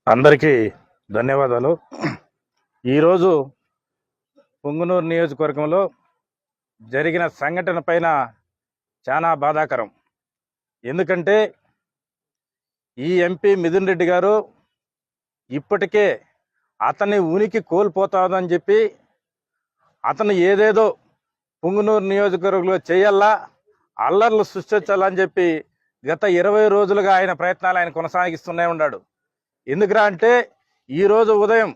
అందరికీ ధన్యవాదాలు. ఈరోజు పుంగనూరు నియోజకవర్గంలో జరిగిన సంఘటన పైన చాలా బాధాకరం. ఎందుకంటే ఈ ఎంపీ మిథున్ రెడ్డి గారు ఇప్పటికే అతని ఉనికి కోల్పోతాదని చెప్పి అతను ఏదేదో పుంగనూరు నియోజకవర్గంలో చేయాలా, అల్లర్లు సృష్టించాలని చెప్పి గత 20 రోజులుగా ఆయన ప్రయత్నాలు ఆయన కొనసాగిస్తూనే ఉన్నాడు. ఎందుకురా అంటే ఈరోజు ఉదయం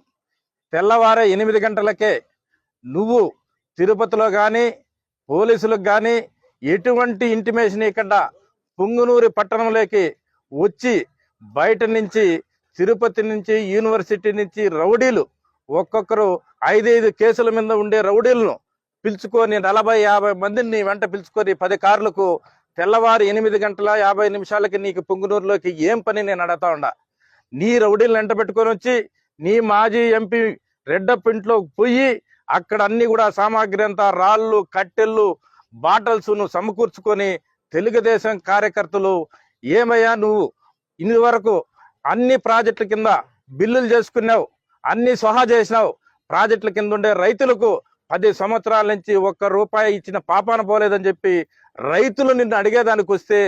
తెల్లవారే 8 గంటలకే నువ్వు తిరుపతిలో కానీ పోలీసులకు కానీ ఎటువంటి ఇంటిమేషన్ ఇవ్వకుండా పుంగనూరు పట్టణంలోకి వచ్చి బయట నుంచి తిరుపతి నుంచి యూనివర్సిటీ నుంచి రౌడీలు ఒక్కొక్కరు 5 కేసుల మీద ఉండే రౌడీలను పిలుచుకొని 40-50 మందిని నీ వెంట పిలుచుకొని 10 కార్లకు తెల్లవారు 8:50 నీకు పుంగనూరులోకి ఏం పని నేను అడుగుతా ఉండా. నీ రౌడీలను వెంట పెట్టుకొని వచ్చి నీ మాజీ ఎంపీ రెడ్డప్ప ఇంట్లో పోయి అక్కడ అన్ని కూడా సామాగ్రి అంతా రాళ్ళు కట్టెళ్ళు బాటల్స్ నువ్వు సమకూర్చుకొని తెలుగుదేశం కార్యకర్తలు ఏమయ్యా నువ్వు ఇన్ని వరకు అన్ని ప్రాజెక్టుల కింద బిల్లులు చేసుకున్నావు, అన్ని సహా చేసినావు. ప్రాజెక్టుల కింద ఉండే రైతులకు 10 సంవత్సరాల నుంచి ₹1 ఇచ్చిన పాపాన పోలేదని చెప్పి రైతులు నిన్ను అడిగేదానికి వస్తే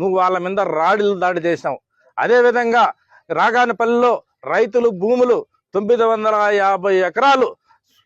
నువ్వు వాళ్ళ మీద రాడిలు దాడి చేసినావు. అదేవిధంగా రాగానపల్లిలో రైతులు భూములు 950 ఎకరాలు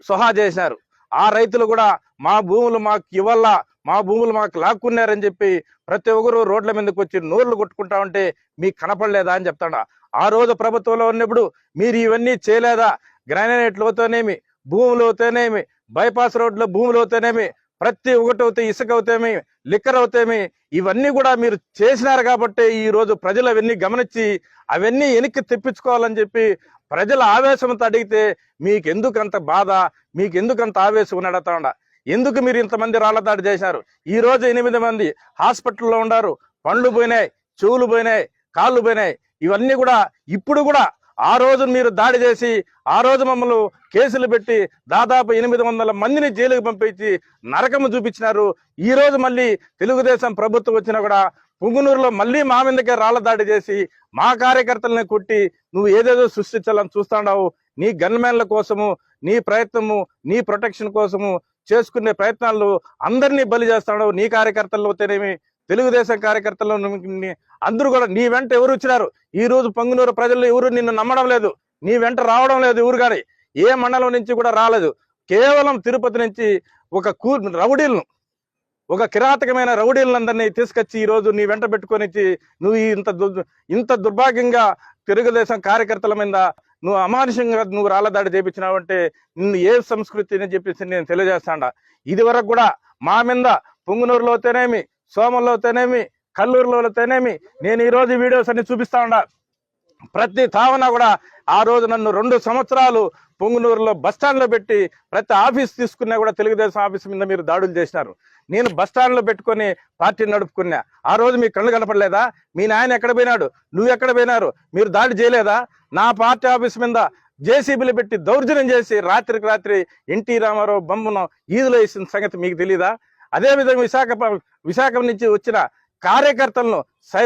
సహా చేసినారు. ఆ రైతులు కూడా మా భూములు మాకు ఇవ్వాలా, మా భూములు మాకు లాక్కున్నారని చెప్పి ప్రతి ఒక్కరు రోడ్ల మీదకి వచ్చి నోర్లు కొట్టుకుంటా ఉంటే మీకు కనపడలేదా అని చెప్తాడా. ఆ రోజు ప్రభుత్వంలో ఉన్నప్పుడు మీరు ఇవన్నీ చేయలేదా? గ్రానైట్ అవుతానేమి, భూములు అవుతానేమి, బైపాస్ రోడ్లో భూములు అవుతానేమి, ప్రతి ఒక్కటి అవుతాయి, ఇసుక అవుతామి, లిక్కర్ అవుతామి, ఇవన్నీ కూడా మీరు చేసినారు కాబట్టి ఈ రోజు ప్రజలు అవన్నీ గమనించి అవన్నీ వెనక్కి తెప్పించుకోవాలని చెప్పి ప్రజల ఆవేశంతో అడిగితే మీకు ఎందుకు అంత బాధ, మీకు ఎందుకు అంత ఆవేశం అడుగుతాండ. ఎందుకు మీరు ఇంతమంది రాళ్ల దాడి చేశారు? ఈ రోజు 8 మంది హాస్పిటల్లో ఉన్నారు. పండ్లు పోయినాయి, చెవులు పోయినాయి, కాళ్ళు పోయినాయి. ఇవన్నీ కూడా ఇప్పుడు కూడా ఆ రోజు మీరు దాడి చేసి ఆ రోజు మమ్మల్ని కేసులు పెట్టి దాదాపు 800 మందిని జైలుకు పంపించి నరకము చూపించినారు. ఈ రోజు మళ్ళీ తెలుగుదేశం ప్రభుత్వం వచ్చినా కూడా పుంగనూరులో మళ్ళీ మా మీదకే రాళ్ల దాడి చేసి మా కార్యకర్తలని కొట్టి నువ్వు ఏదేదో సృష్టించాలని చూస్తున్నావు. నీ గన్మెన్ల కోసము, నీ ప్రయత్నము, నీ ప్రొటెక్షన్ కోసము చేసుకునే ప్రయత్నాలు అందరినీ బలి చేస్తున్నావు. నీ కార్యకర్తలు అయితేనేమి, తెలుగుదేశం కార్యకర్తలు అందరూ కూడా నీ వెంట ఎవరు వచ్చినారు? ఈ రోజు పొంగునూరు ప్రజలు ఎవరు నిన్ను నమ్మడం లేదు, నీ వెంట రావడం లేదు. ఎవరు కానీ ఏ మండలం నుంచి కూడా రాలేదు. కేవలం తిరుపతి నుంచి ఒక రౌడీలను, ఒక కిరాతకమైన రౌడీలందరినీ తీసుకొచ్చి ఈ రోజు నీ వెంట పెట్టుకొని నువ్వు ఇంత దుర్భాగ్యంగా తెలుగుదేశం కార్యకర్తల మీద నువ్వు అమానుషంగా నువ్వు రాళ్ల దాడి చేపించినావంటే నిన్ను ఏ సంస్కృతి అని చెప్పేసి నేను తెలియజేస్తాడా. ఇది వరకు కూడా మా మీద పుంగనూరులో అయితేనేమి, సోమల్లో అయితేనేమి, కల్లూరులో అయితేనేమి నేను ఈ రోజు వీడియోస్ అన్ని చూపిస్తా ఉండా. ప్రతి తావన కూడా ఆ రోజు నన్ను 2 సంవత్సరాలు పుంగనూరులో బస్టాండ్లో పెట్టి ప్రతి ఆఫీస్ తీసుకున్నా కూడా తెలుగుదేశం ఆఫీస్ మీద మీరు దాడులు చేసినారు. నేను బస్టాండ్లో పెట్టుకొని పార్టీ నడుపుకున్నా. ఆ రోజు మీ కళ్ళు కనపడలేదా? మీ నాయన ఎక్కడ పోయినాడు, నువ్వు ఎక్కడ పోయినారు? మీరు దాడి చేయలేదా? నా పార్టీ ఆఫీస్ మీద జేసీబీలు పెట్టి దౌర్జన్యం చేసి రాత్రికి రాత్రి ఎన్టీ రామారావు బొమ్మను ఈదులో వేసిన సంగతి మీకు తెలీదా? అదేవిధంగా విశాఖ నుంచి వచ్చిన కార్యకర్తలను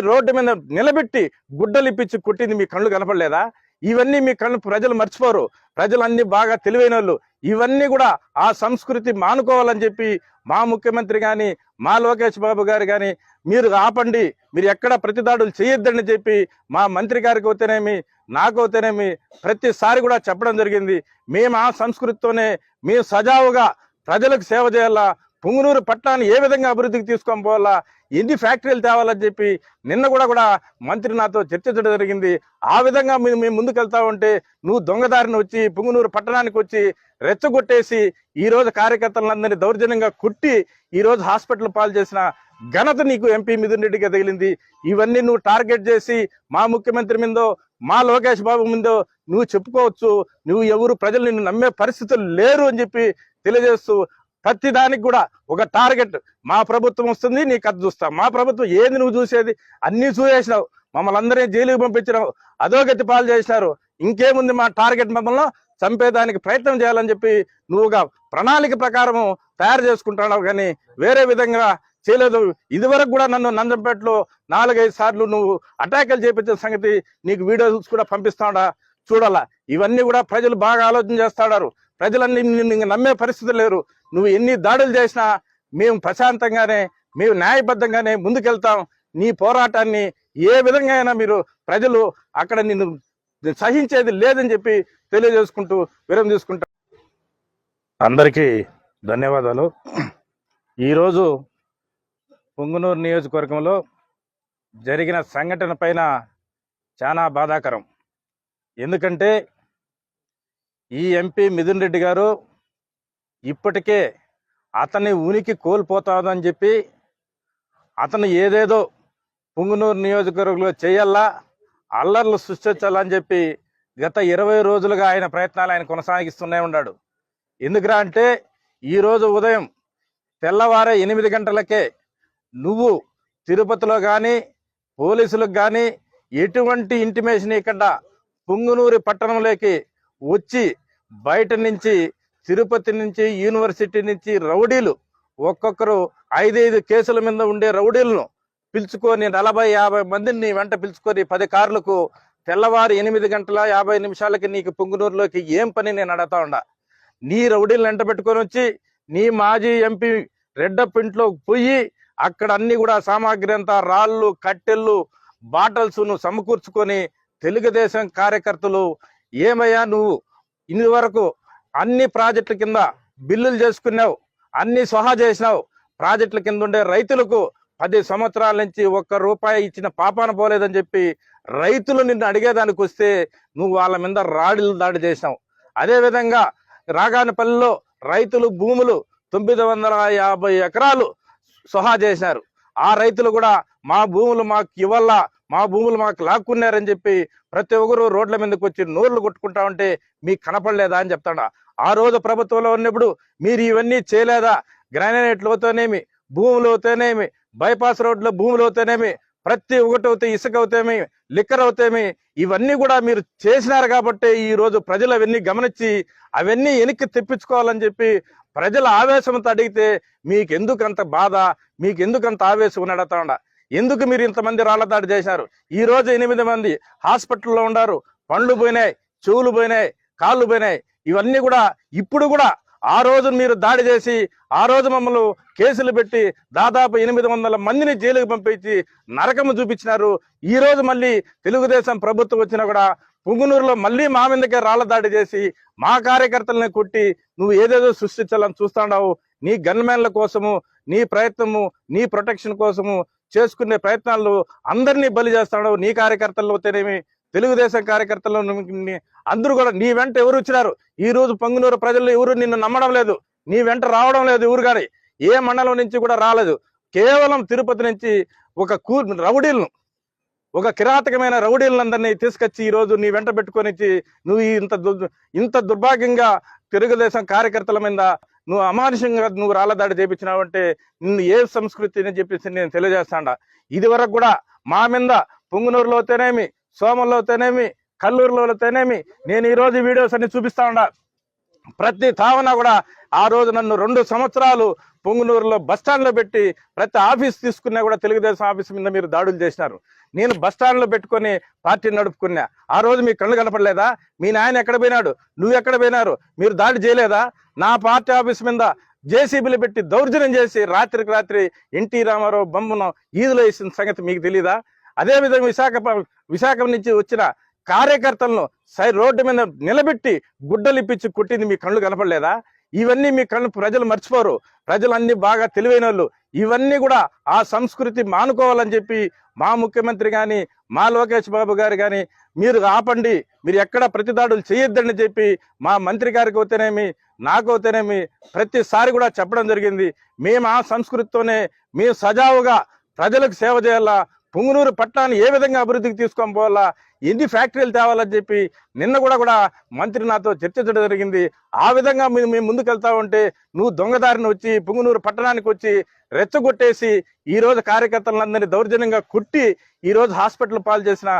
రోడ్డు మీద నిలబెట్టి గుడ్డలు ఇప్పించి కొట్టింది మీ కళ్ళు కనపడలేదా? ఇవన్నీ మీ కళ్ళు ప్రజలు మర్చిపోరు. ప్రజలు అన్ని బాగా తెలివైన వాళ్ళు. ఇవన్నీ కూడా ఆ సంస్కృతి మానుకోవాలని చెప్పి మా ముఖ్యమంత్రి కానీ, మా లోకేష్ బాబు గారు కానీ మీరు ఆపండి, మీరు ఎక్కడ ప్రతిదాడులు చేయొద్దని చెప్పి మా మంత్రి గారికి అవుతేనేమి, నాకు అవుతేనేమి ప్రతిసారి కూడా చెప్పడం జరిగింది. మేము ఆ సంస్కృతితోనే మేము సజావుగా ప్రజలకు సేవ చేయాలా, పుంగనూరు పట్టణాన్ని ఏ విధంగా అభివృద్ధికి తీసుకొని పోవాలా, ఎన్ని ఫ్యాక్టరీలు తేవాలని చెప్పి నిన్న కూడా మంత్రి నాతో చర్చించడం జరిగింది. ఆ విధంగా మేము ముందుకు వెళ్తా ఉంటే నువ్వు దొంగదారిని వచ్చి పుంగనూరు పట్టణానికి వచ్చి రెచ్చగొట్టేసి ఈ రోజు కార్యకర్తలందరినీ దౌర్జన్యంగా కుట్టి ఈ రోజు హాస్పిటల్ పాలు చేసిన ఘనత నీకు ఎంపీ మిథున్ రెడ్డిగా తగిలింది. ఇవన్నీ నువ్వు టార్గెట్ చేసి మా ముఖ్యమంత్రి మీదో, మా లోకేష్ బాబు మీదో నువ్వు చెప్పుకోవచ్చు. నువ్వు ఎవరు ప్రజలు నిన్ను నమ్మే పరిస్థితులు లేరు అని చెప్పి తెలియజేస్తూ ప్రతి దానికి కూడా ఒక టార్గెట్. మా ప్రభుత్వం వస్తుంది, నీ కథ చూస్తా. మా ప్రభుత్వం ఏది నువ్వు చూసేది? అన్ని చూసేసినావు. మమ్మల్ని అందరినీ జైలుకి పంపించినావు, అధోగతి పాలు చేసినారు. ఇంకేముంది? మా టార్గెట్ మమ్మల్ని చంపేదానికి ప్రయత్నం చేయాలని చెప్పి నువ్వుగా ప్రణాళిక ప్రకారము తయారు చేసుకుంటున్నావు, కానీ వేరే విధంగా చేయలేదు. ఇదివరకు కూడా నన్ను నందంపేటలో 4-5 సార్లు నువ్వు అటాకులు చేపించిన సంగతి నీకు వీడియోస్ కూడా పంపిస్తాడా. చూడాలా. ఇవన్నీ కూడా ప్రజలు బాగా ఆలోచన చేస్తాడారు. ప్రజలన్నీ నిన్ను నమ్మే పరిస్థితి లేరు. నువ్వు ఎన్ని దాడులు చేసినా మేము ప్రశాంతంగానే, మేము న్యాయబద్ధంగానే ముందుకెళ్తాం. నీ పోరాటాన్ని ఏ విధంగా అయినా మీరు ప్రజలు అక్కడ నిన్ను సహించేది లేదని చెప్పి తెలియజేసుకుంటూ విరామం తీసుకుంటాం. అందరికీ ధన్యవాదాలు. ఈరోజు పుంగనూరు నియోజకవర్గంలో జరిగిన సంఘటన పైన చాలా బాధాకరం. ఎందుకంటే ఈ ఎంపీ మిథున్ రెడ్డి గారు ఇప్పటికే అతని ఉనికి కోల్పోతాదని చెప్పి అతను ఏదేదో పుంగనూరు నియోజకవర్గంలో చేయాలా, అల్లర్లు సృష్టించాలని చెప్పి గత 20 రోజులుగా ఆయన ప్రయత్నాలు ఆయన కొనసాగిస్తూనే ఉన్నాడు. ఎందుకురా అంటే ఈరోజు ఉదయం తెల్లవారే 8 గంటలకే నువ్వు తిరుపతిలో కానీ పోలీసులకు కానీ ఎటువంటి ఇంటిమేషన్ ఇవ్వకుండా పుంగనూరు పట్టణంలోకి వచ్చి బయట నుంచి తిరుపతి నుంచి యూనివర్సిటీ నుంచి రౌడీలు ఒక్కొక్కరు 5 కేసుల మీద ఉండే రౌడీలను పిలుచుకొని 40-50 మందిని నీ వెంట పిలుచుకొని 10 కార్లకు తెల్లవారు 8:50 నీకు పుంగనూరులోకి ఏం పని నేను అడతా ఉండా. నీ రౌడీలను వెంట పెట్టుకొని వచ్చి నీ మాజీ ఎంపీ రెడ్డప్ప ఇంట్లో పోయి అక్కడ అన్ని కూడా సామాగ్రి అంతా రాళ్ళు కట్టెళ్ళు బాటల్స్ నువ్వు సమకూర్చుకొని తెలుగుదేశం కార్యకర్తలు ఏమయ్యా నువ్వు ఇన్ని వరకు అన్ని ప్రాజెక్టుల కింద బిల్లులు చేసుకున్నావు, అన్ని స్వహా చేసినావు. ప్రాజెక్టుల కింద ఉండే రైతులకు 10 సంవత్సరాల నుంచి ₹1 ఇచ్చిన పాపాన పోలేదని చెప్పి రైతులు నిన్ను అడిగేదానికి వస్తే నువ్వు వాళ్ళ మీద రాడిలు దాడి చేసినావు. అదేవిధంగా రాగానపల్లిలో రైతులు భూములు 950 ఎకరాలు స్వహా చేసినారు. ఆ రైతులు కూడా మా భూములు మాకు ఇవ్వాలా, మా భూములు మాకు లాక్కున్నారని చెప్పి ప్రతి ఒక్కరు రోడ్ల మీదకి వచ్చి నోర్లు కొట్టుకుంటా ఉంటే మీకు కనపడలేదా అని చెప్తాడా. ఆ రోజు ప్రభుత్వంలో ఉన్నప్పుడు మీరు ఇవన్నీ చేయలేదా? గ్రానైట్ లోతోనేమి, భూములు అవుతేనేమి, బైపాస్ రోడ్లో భూములు అవుతేనేమి, ప్రతి ఒక్కటి అవుతే ఇసుక అవుతేమి, లిక్కర్ అవుతేమి, ఇవన్నీ కూడా మీరు చేసినారు కాబట్టి ఈ రోజు ప్రజలు అవన్నీ గమనించి అవన్నీ వెనక్కి తెప్పించుకోవాలని చెప్పి ప్రజల ఆవేశంతో అడిగితే మీకు ఎందుకు అంత బాధ, మీకు ఎందుకు అంత ఆవేశం నడతాండ? ఎందుకు మీరు ఇంతమంది రాళ్ల దాడి చేశారు? ఈ రోజు 8 మంది హాస్పిటల్లో ఉన్నారు. పండ్లు పోయినాయి, చెవులు పోయినాయి, కాళ్ళు పోయినాయి. ఇవన్నీ కూడా ఇప్పుడు కూడా ఆ రోజు మీరు దాడి చేసి ఆ రోజు మమ్మల్ని కేసులు పెట్టి దాదాపు 800 మందిని జైలుకు పంపించి నరకము చూపించినారు. ఈ రోజు మళ్ళీ తెలుగుదేశం ప్రభుత్వం వచ్చినా కూడా పుంగనూరులో మళ్ళీ మా మీదకే రాళ్ల దాడి చేసి మా కార్యకర్తలని కొట్టి నువ్వు ఏదేదో సృష్టించాలని చూస్తాడావు. నీ గన్మెన్ల కోసము, నీ ప్రయత్నము, నీ ప్రొటెక్షన్ కోసము చేసుకునే ప్రయత్నాలు అందరినీ బలి చేస్తాడు. నీ కార్యకర్తలు అవుతేనేమి, తెలుగుదేశం కార్యకర్తలు అందరూ కూడా నీ వెంట ఎవరు వచ్చినారు? ఈ రోజు పొంగునూరు ప్రజలు ఎవరు నిన్ను నమ్మడం లేదు, నీ వెంట రావడం లేదు. ఎవరు కానీ ఏ మండలం నుంచి కూడా రాలేదు. కేవలం తిరుపతి నుంచి ఒక రౌడీలను, ఒక కిరాతకమైన రౌడీలందరినీ తీసుకొచ్చి ఈ రోజు నీ వెంట పెట్టుకొని నువ్వు ఇంత దుర్భాగ్యంగా తెలుగుదేశం కార్యకర్తల మీద నువ్వు అమానుషంగా నువ్వు రాళ్ల దాడి చేపించినావంటే నిన్ను ఏ సంస్కృతి అని చెప్పేసి నేను తెలియజేస్తాడా. ఇది వరకు కూడా మా మీద పుంగనూరులో అయితేనేమి, సోమల్లో అయితేనేమి, కల్లూరులో అయితేనేమి నేను ఈ రోజు వీడియోస్ అన్ని చూపిస్తా ఉండా. ప్రతి తావన కూడా ఆ రోజు నన్ను 2 సంవత్సరాలు పొంగునూరులో బస్టాండ్లో పెట్టి ప్రతి ఆఫీస్ తీసుకున్నా కూడా తెలుగుదేశం ఆఫీస్ మీద మీరు దాడులు చేసినారు. నేను బస్టాండ్లో పెట్టుకొని పార్టీ నడుపుకున్నా. ఆ రోజు మీ కళ్ళు కనపడలేదా? మీ నాయన ఎక్కడ పోయినాడు, నువ్వు ఎక్కడ పోయినారు? మీరు దాడి చేయలేదా? నా పార్టీ ఆఫీస్ మీద జేసీబీలు పెట్టి దౌర్జన్యం చేసి రాత్రికి రాత్రి ఎన్టీ రామారావు బొమ్మను ఈదులో వేసిన సంగతి మీకు తెలీదా? అదేవిధంగా విశాఖ నుంచి వచ్చిన కార్యకర్తలను రోడ్డు మీద నిలబెట్టి గుడ్డలు ఇప్పించి కొట్టింది మీ కళ్ళు కనపడలేదా? ఇవన్నీ మీ కళ్ళు ప్రజలు మర్చిపోరు. ప్రజలు అన్ని బాగా తెలివైన వాళ్ళు. ఇవన్నీ కూడా ఆ సంస్కృతి మానుకోవాలని చెప్పి మా ముఖ్యమంత్రి కానీ, మా లోకేష్ బాబు గారు కానీ మీరు ఆపండి, మీరు ఎక్కడ ప్రతిదాడులు చేయొద్దని చెప్పి మా మంత్రి గారికి అవుతేనేమి, నాకు అవుతేనేమి ప్రతిసారి కూడా చెప్పడం జరిగింది. మేము ఆ సంస్కృతితోనే మేము సజావుగా ప్రజలకు సేవ చేయాలా, పుంగనూరు పట్టణాన్ని ఏ విధంగా అభివృద్ధికి తీసుకొని పోవాలా, ఎన్ని ఫ్యాక్టరీలు తేవాలని చెప్పి నిన్న కూడా మంత్రి నాతో చర్చించడం జరిగింది. ఆ విధంగా మేము ముందుకెళ్తా ఉంటే నువ్వు దొంగదారిని వచ్చి పుంగనూరు పట్టణానికి వచ్చి రెచ్చగొట్టేసి ఈ రోజు కార్యకర్తలందరినీ దౌర్జన్యంగా కుట్టి ఈ రోజు హాస్పిటల్ పాలు చేసిన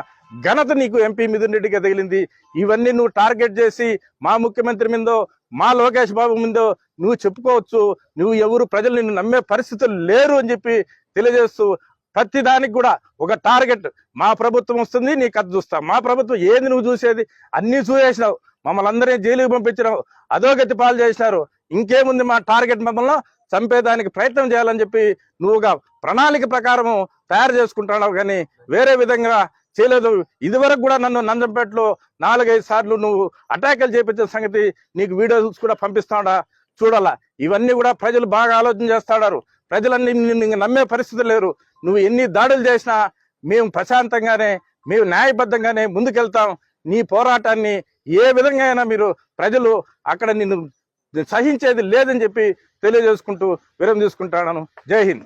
ఘనత నీకు ఎంపీ మిథున్ రెడ్డిగా తగిలింది. ఇవన్నీ నువ్వు టార్గెట్ చేసి మా ముఖ్యమంత్రి మీదో, మా లోకేష్ బాబు మీదో నువ్వు చెప్పుకోవచ్చు. నువ్వు ఎవరు ప్రజలు నిన్ను నమ్మే పరిస్థితులు లేరు అని చెప్పి తెలియజేస్తూ ప్రతి దానికి కూడా ఒక టార్గెట్. మా ప్రభుత్వం వస్తుంది నీ కథ చూస్తా. మా ప్రభుత్వం ఏంది నువ్వు చూసేది? అన్ని చూసేసినావు, మమ్మల్ని అందరినీ జైలుకి పంపించినావు, అధోగతి పాలు చేసినారు. ఇంకేముంది? మా టార్గెట్ మమ్మల్ని చంపేదానికి ప్రయత్నం చేయాలని చెప్పి నువ్వుగా ప్రణాళిక ప్రకారం తయారు చేసుకుంటున్నావు, కానీ వేరే విధంగా చేయలేదు. ఇదివరకు కూడా నన్ను నంజంపేటలో 4-5 సార్లు నువ్వు అటాకులు చేపించిన సంగతి నీకు వీడియోస్ కూడా పంపిస్తాడా చూడాలా. ఇవన్నీ కూడా ప్రజలు బాగా ఆలోచన చేస్తాడారు. ప్రజలన్నీ నిన్ను నమ్మే పరిస్థితి లేరు. నువ్వు ఎన్ని దాడులు చేసినా మేము ప్రశాంతంగానే, మేము న్యాయబద్ధంగానే ముందుకెళ్తాం. నీ పోరాటాన్ని ఏ విధంగా అయినా మీరు ప్రజలు అక్కడ నిన్ను సహించేది లేదని చెప్పి తెలియజేసుకుంటూ విరామం తీసుకుంటాను. జై హింద్.